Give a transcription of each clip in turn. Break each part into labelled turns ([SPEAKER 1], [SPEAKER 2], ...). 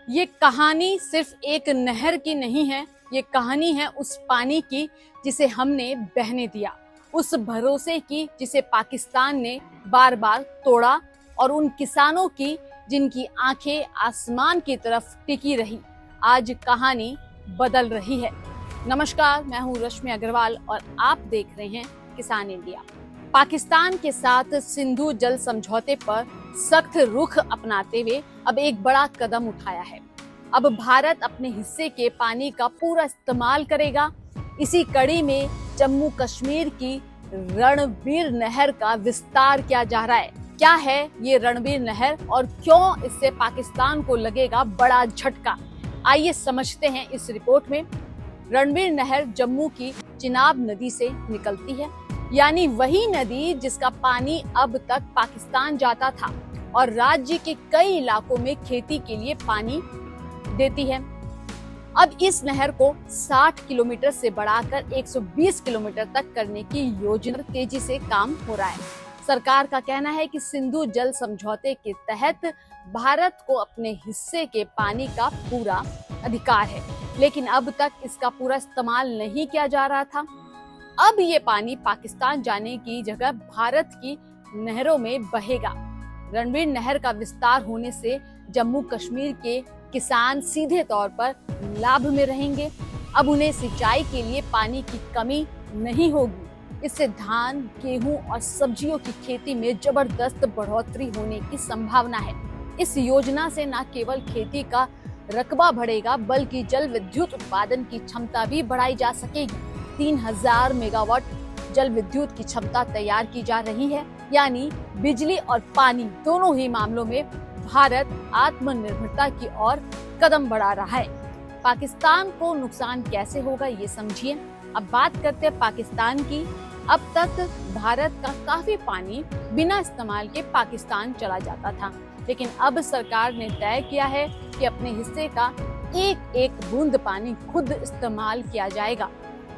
[SPEAKER 1] ये कहानी सिर्फ एक नहर की नहीं है, ये कहानी है उस पानी की जिसे हमने बहने दिया, उस भरोसे की जिसे पाकिस्तान ने बार बार तोड़ा, और उन किसानों की जिनकी आंखें आसमान की तरफ टिकी रही। आज कहानी बदल रही है। नमस्कार, मैं हूँ रश्मि अग्रवाल और आप देख रहे हैं किसान इंडिया। पाकिस्तान के साथ सिंधु जल समझौते पर सख्त रुख अपनाते हुए अब एक बड़ा कदम उठाया है। अब भारत अपने हिस्से के पानी का पूरा इस्तेमाल करेगा। इसी कड़ी में जम्मू कश्मीर की रणबीर नहर का विस्तार किया जा रहा है। क्या है ये रणबीर नहर और क्यों इससे पाकिस्तान को लगेगा बड़ा झटका, आइए समझते हैं इस रिपोर्ट में। रणबीर नहर जम्मू की चिनाब नदी से निकलती है, यानी वही नदी जिसका पानी अब तक पाकिस्तान जाता था और राज्य के कई इलाकों में खेती के लिए पानी देती है। अब इस नहर को 60 किलोमीटर से बढ़ाकर 120 किलोमीटर तक करने की योजना तेजी से काम हो रहा है। सरकार का कहना है कि सिंधु जल समझौते के तहत भारत को अपने हिस्से के पानी का पूरा अधिकार है, लेकिन अब तक इसका पूरा इस्तेमाल नहीं किया जा रहा था। अब ये पानी पाकिस्तान जाने की जगह भारत की नहरों में बहेगा। रणबीर नहर का विस्तार होने से जम्मू कश्मीर के किसान सीधे तौर पर लाभ में रहेंगे। अब उन्हें सिंचाई के लिए पानी की कमी नहीं होगी। इससे धान, गेहूं और सब्जियों की खेती में जबरदस्त बढ़ोतरी होने की संभावना है। इस योजना से न केवल खेती का रकबा बढ़ेगा, बल्कि जल विद्युत उत्पादन की क्षमता भी बढ़ाई जा सकेगी। 3000 मेगावाट जल विद्युत की क्षमता तैयार की जा रही है, यानी बिजली और पानी दोनों ही मामलों में भारत आत्मनिर्भरता की ओर कदम बढ़ा रहा है। पाकिस्तान को नुकसान कैसे होगा ये समझिए। अब बात करते हैं पाकिस्तान की। अब तक भारत का काफी पानी बिना इस्तेमाल के पाकिस्तान चला जाता था, लेकिन अब सरकार ने तय किया है कि अपने हिस्से का एक एक बूंद पानी खुद इस्तेमाल किया जाएगा।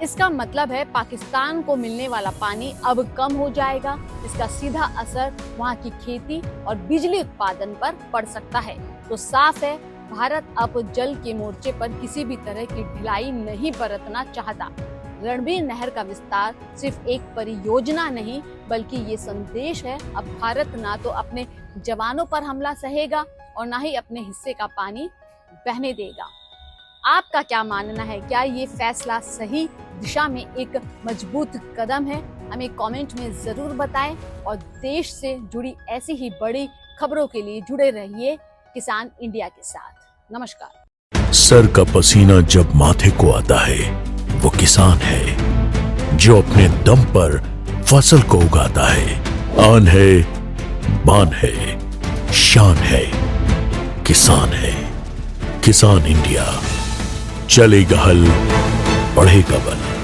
[SPEAKER 1] इसका मतलब है पाकिस्तान को मिलने वाला पानी अब कम हो जाएगा। इसका सीधा असर वहाँ की खेती और बिजली उत्पादन पर पड़ सकता है। तो साफ है, भारत अब जल के मोर्चे पर किसी भी तरह की ढिलाई नहीं बरतना चाहता। रणबीर नहर का विस्तार सिर्फ एक परियोजना नहीं, बल्कि ये संदेश है, अब भारत ना तो अपने जवानों पर हमला सहेगा और ना ही अपने हिस्से का पानी बहने देगा। आपका क्या मानना है? क्या ये फैसला सही दिशा में एक मजबूत कदम है? हमें कमेंट में जरूर बताएं और देश से जुड़ी ऐसी ही बड़ी खबरों के लिए जुड़े रहिए किसान इंडिया के साथ। नमस्कार।
[SPEAKER 2] सर का पसीना जब माथे को आता है वो किसान है जो अपने दम पर फसल को उगाता है। आन है, बान है, शान है, किसान है। किसान इंडिया, चलेगा हल, बढ़ेगा बल।